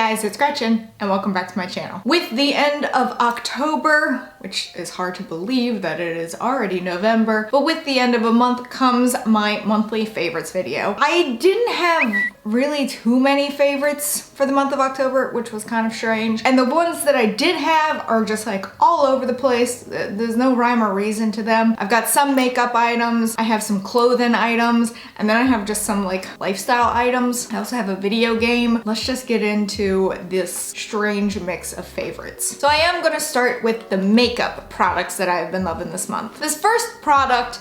guys, it's Gretchen and welcome back to my channel. With the end of October, which is hard to believe that it is already November, but with the end of a month comes my monthly favorites video. I didn't have really too many favorites for the month of October, which was kind of strange. And the ones that I did have are just like all over the place. There's no rhyme or reason to them. I've got some makeup items, I have some clothing items, and then I have just some like lifestyle items. I also have a video game. Let's just get into this strange mix of favorites. So I am gonna start with the makeup products that I've been loving this month. This first product,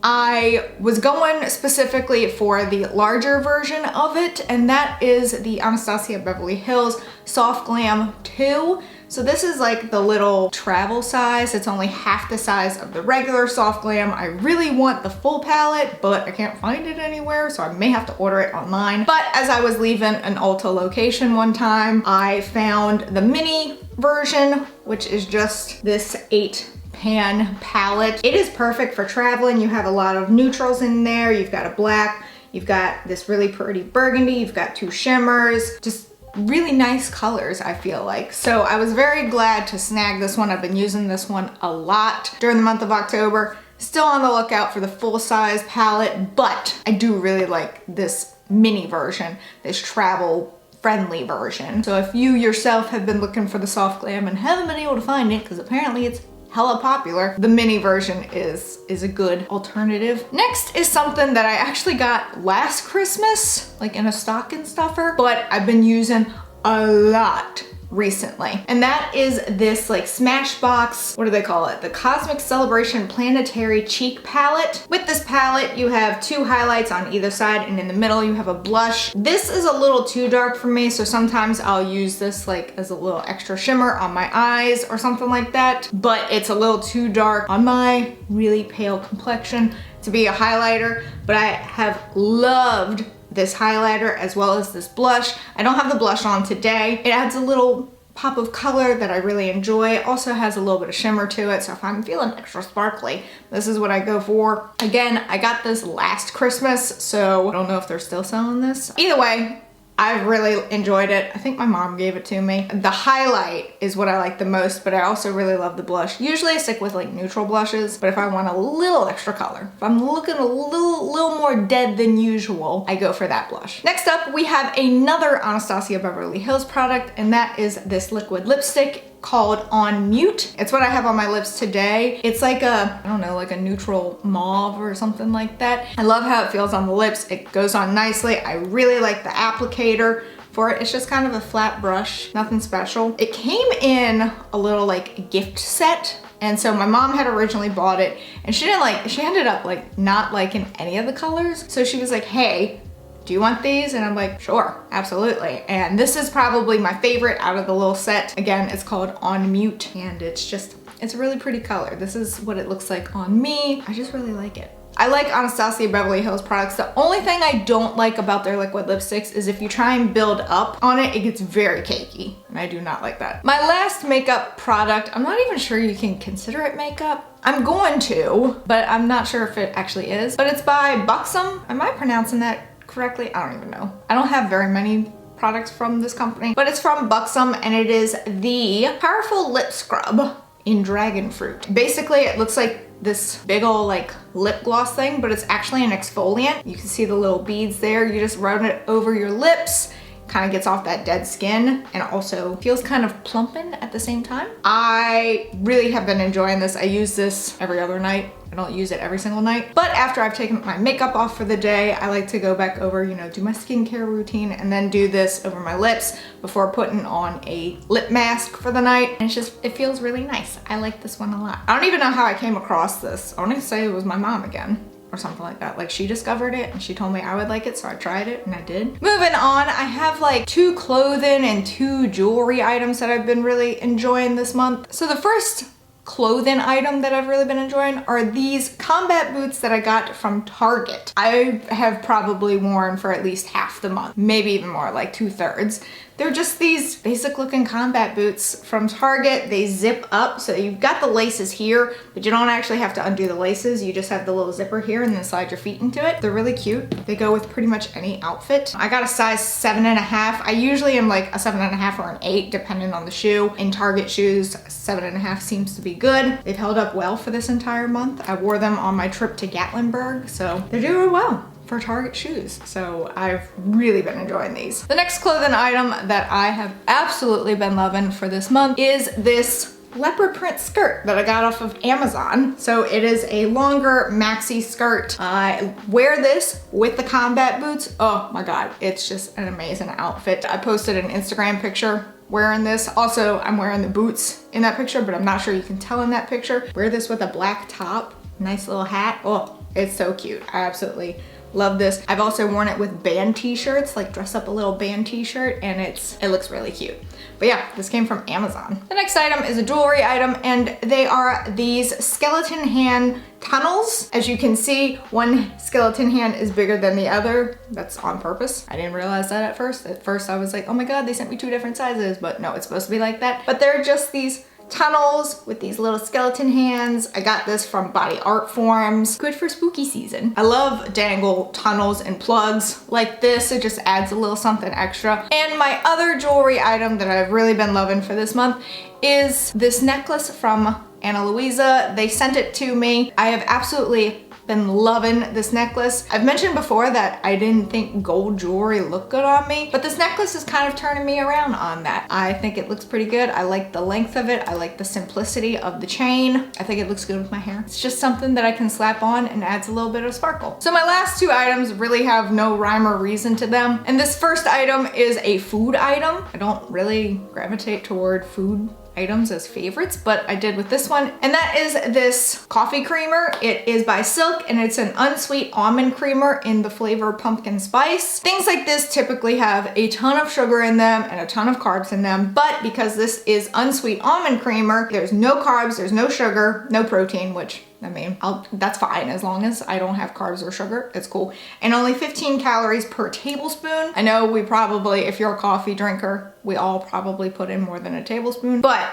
I was going specifically for the larger version of it, and that is the Anastasia Beverly Hills Soft Glam 2. So this is like the little travel size. It's only half the size of the regular Soft Glam. I really want the full palette, but I can't find it anywhere, so I may have to order it online. But as I was leaving an Ulta location one time, I found the mini version, which is just this 8-pan palette. It is perfect for traveling. You have a lot of neutrals in there. You've got a black, you've got this really pretty burgundy, you've got 2 shimmers, just really nice colors, I feel like. So I was very glad to snag this one. I've been using this one a lot during the month of October. Still on the lookout for the full size palette, but I do really like this mini version, this travel friendly version. So if you yourself have been looking for the Soft Glam and haven't been able to find it, because apparently it's hella popular, the mini version is a good alternative. Next is something that I actually got last Christmas, like in a stocking stuffer, but I've been using a lot recently. And that is this like Smashbox, what do they call it? The Cosmic Celebration Planetary Cheek Palette. With this palette, you have 2 highlights on either side, and in the middle you have a blush. This is a little too dark for me, so sometimes I'll use this like as a little extra shimmer on my eyes or something like that, but it's a little too dark on my really pale complexion to be a highlighter. But I have loved this highlighter as well as this blush. I don't have the blush on today. It adds a little pop of color that I really enjoy. It also has a little bit of shimmer to it, so if I'm feeling extra sparkly, this is what I go for. Again, I got this last Christmas, so I don't know if they're still selling this. Either way, I've really enjoyed it. I think my mom gave it to me. The highlight is what I like the most, but I also really love the blush. Usually I stick with like neutral blushes, but if I want a little extra color, if I'm looking a little more dead than usual, I go for that blush. Next up, we have another Anastasia Beverly Hills product, and that is this liquid lipstick called On Mute. It's what I have on my lips today. It's like a, I don't know, like a neutral mauve or something like that. I love how it feels on the lips. It goes on nicely. I really like the applicator for it. It's just kind of a flat brush, nothing special. It came in a little like gift set, and so my mom had originally bought it, and she ended up like not liking any of the colors. So she was like, hey, do you want these? And I'm like, sure, absolutely. And this is probably my favorite out of the little set. Again, it's called On Mute, and it's a really pretty color. This is what it looks like on me. I just really like it. I like Anastasia Beverly Hills products. The only thing I don't like about their liquid lipsticks is if you try and build up on it, it gets very cakey, and I do not like that. My last makeup product, I'm not even sure you can consider it makeup. I'm going to, but I'm not sure if it actually is. But it's by Buxom. Am I pronouncing that correctly? I don't even know. I don't have very many products from this company, but it's from Buxom, and it is the Powerful Lip Scrub in Dragon Fruit. Basically, it looks like this big old like lip gloss thing, but it's actually an exfoliant. You can see the little beads there. You just rub it over your lips, kind of gets off that dead skin, and also feels kind of plumping at the same time. I really have been enjoying this. I use this every other night. I don't use it every single night, but after I've taken my makeup off for the day, I like to go back over, you know, do my skincare routine and then do this over my lips before putting on a lip mask for the night. And it feels really nice. I like this one a lot. I don't even know how I came across this. I want to say it was my mom again, or something like that. Like, she discovered it and she told me I would like it, so I tried it and I did. Moving on, I have like 2 clothing and 2 jewelry items that I've been really enjoying this month. So the first clothing item that I've really been enjoying are these combat boots that I got from Target. I have probably worn for at least half the month, maybe even more, like 2/3. They're just these basic looking combat boots from Target. They zip up, so you've got the laces here, but you don't actually have to undo the laces. You just have the little zipper here and then slide your feet into it. They're really cute. They go with pretty much any outfit. I got a size 7.5. I usually am like a 7.5 or an 8, depending on the shoe. In Target shoes, 7.5 seems to be good. They've held up well for this entire month. I wore them on my trip to Gatlinburg, so they're doing well for Target shoes. So I've really been enjoying these. The next clothing item that I have absolutely been loving for this month is this leopard print skirt that I got off of Amazon. So it is a longer maxi skirt. I wear this with the combat boots. Oh my God, it's just an amazing outfit. I posted an Instagram picture wearing this. Also, I'm wearing the boots in that picture, but I'm not sure you can tell in that picture. Wear this with a black top, nice little hat. Oh, it's so cute. I absolutely love this. I've also worn it with band t-shirts, like dress up a little band t-shirt, and it looks really cute. But yeah, this came from Amazon. The next item is a jewelry item, and they are these skeleton hand tunnels. As you can see, one skeleton hand is bigger than the other. That's on purpose. I didn't realize that at first. At first I was like, oh my God, they sent me 2 different sizes, but no, it's supposed to be like that. But they're just these tunnels with these little skeleton hands. I got this from Body Art Forms. Good for spooky season. I love dangle tunnels and plugs like this. It just adds a little something extra. And my other jewelry item that I've really been loving for this month is this necklace from Ana Luisa. They sent it to me. I have absolutely been loving this necklace. I've mentioned before that I didn't think gold jewelry looked good on me, but this necklace is kind of turning me around on that. I think it looks pretty good. I like the length of it. I like the simplicity of the chain. I think it looks good with my hair. It's just something that I can slap on and adds a little bit of sparkle. So my last 2 items really have no rhyme or reason to them. And this first item is a food item. I don't really gravitate toward food items as favorites, but I did with this one, and that is this coffee creamer. It is by Silk, and it's an unsweet almond creamer in the flavor pumpkin spice. Things like this typically have a ton of sugar in them and a ton of carbs in them, but because this is unsweet almond creamer, there's no carbs, there's no sugar, no protein, which I mean, that's fine as long as I don't have carbs or sugar, it's cool. And only 15 calories per tablespoon. I know we probably, if you're a coffee drinker, we all probably put in more than a tablespoon, but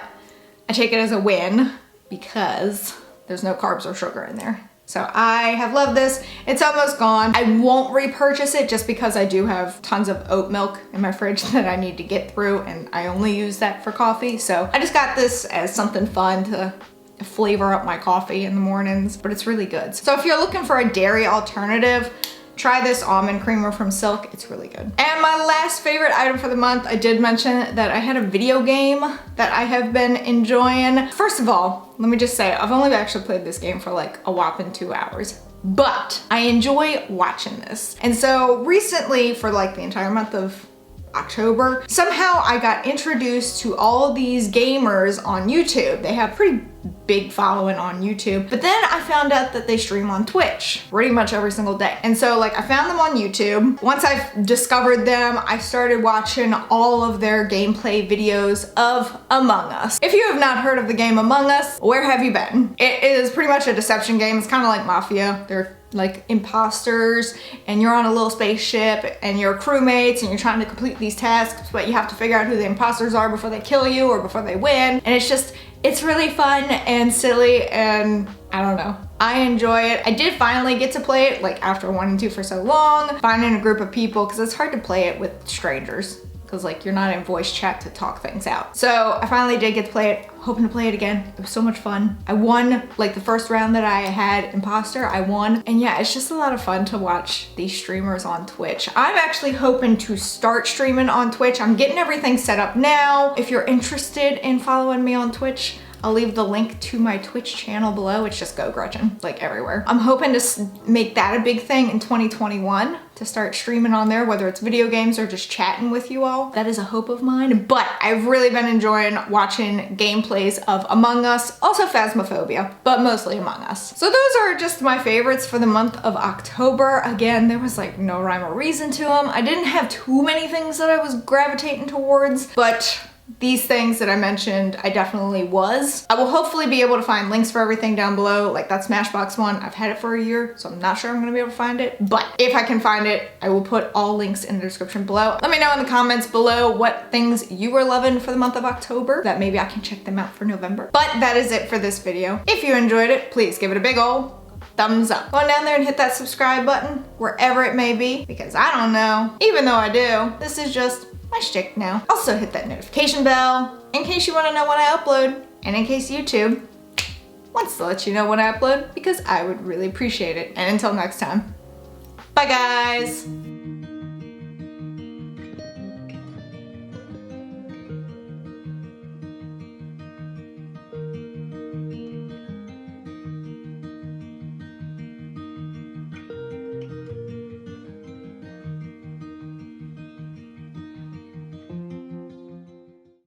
I take it as a win because there's no carbs or sugar in there. So I have loved this. It's almost gone. I won't repurchase it just because I do have tons of oat milk in my fridge that I need to get through, and I only use that for coffee. So I just got this as something fun to flavor up my coffee in the mornings, but it's really good. So if you're looking for a dairy alternative, try this almond creamer from Silk. It's really good. And my last favorite item for the month, I did mention that I had a video game that I have been enjoying. First of all, let me just say, I've only actually played this game for like a whopping 2 hours, but I enjoy watching this. And so recently, for like the entire month of October, somehow I got introduced to all these gamers on YouTube. They have pretty big following on YouTube, but then I found out that they stream on Twitch pretty much every single day. And so like I found them on YouTube. Once I've discovered them, I started watching all of their gameplay videos of Among Us. If you have not heard of the game Among Us, where have you been? It is pretty much a deception game. It's kind of like Mafia. They're like imposters, and you're on a little spaceship and you're crewmates and you're trying to complete these tasks, but you have to figure out who the imposters are before they kill you or before they win. And it's really fun and silly, and I don't know. I enjoy it. I did finally get to play it like after wanting to for so long, finding a group of people, because it's hard to play it with strangers, because like you're not in voice chat to talk things out. So I finally did get to play it, hoping to play it again. It was so much fun. I won like the first round that I had imposter, I won. And yeah, it's just a lot of fun to watch these streamers on Twitch. I'm actually hoping to start streaming on Twitch. I'm getting everything set up now. If you're interested in following me on Twitch, I'll leave the link to my Twitch channel below. It's just Go Gretchen, like everywhere. I'm hoping to make that a big thing in 2021, to start streaming on there, whether it's video games or just chatting with you all. That is a hope of mine, but I've really been enjoying watching gameplays of Among Us, also Phasmophobia, but mostly Among Us. So those are just my favorites for the month of October. Again, there was like no rhyme or reason to them. I didn't have too many things that I was gravitating towards, but these things that I mentioned, I definitely was. I will hopefully be able to find links for everything down below, like that Smashbox one. I've had it for a year, so I'm not sure I'm gonna be able to find it. But if I can find it, I will put all links in the description below. Let me know in the comments below what things you were loving for the month of October, that maybe I can check them out for November. But that is it for this video. If you enjoyed it, please give it a big ol' thumbs up. Go on down there and hit that subscribe button, wherever it may be, because I don't know. Even though I do, this is just my shtick now. Also hit that notification bell in case you want to know when I upload, and in case YouTube wants to let you know when I upload, because I would really appreciate it. And until next time, bye guys!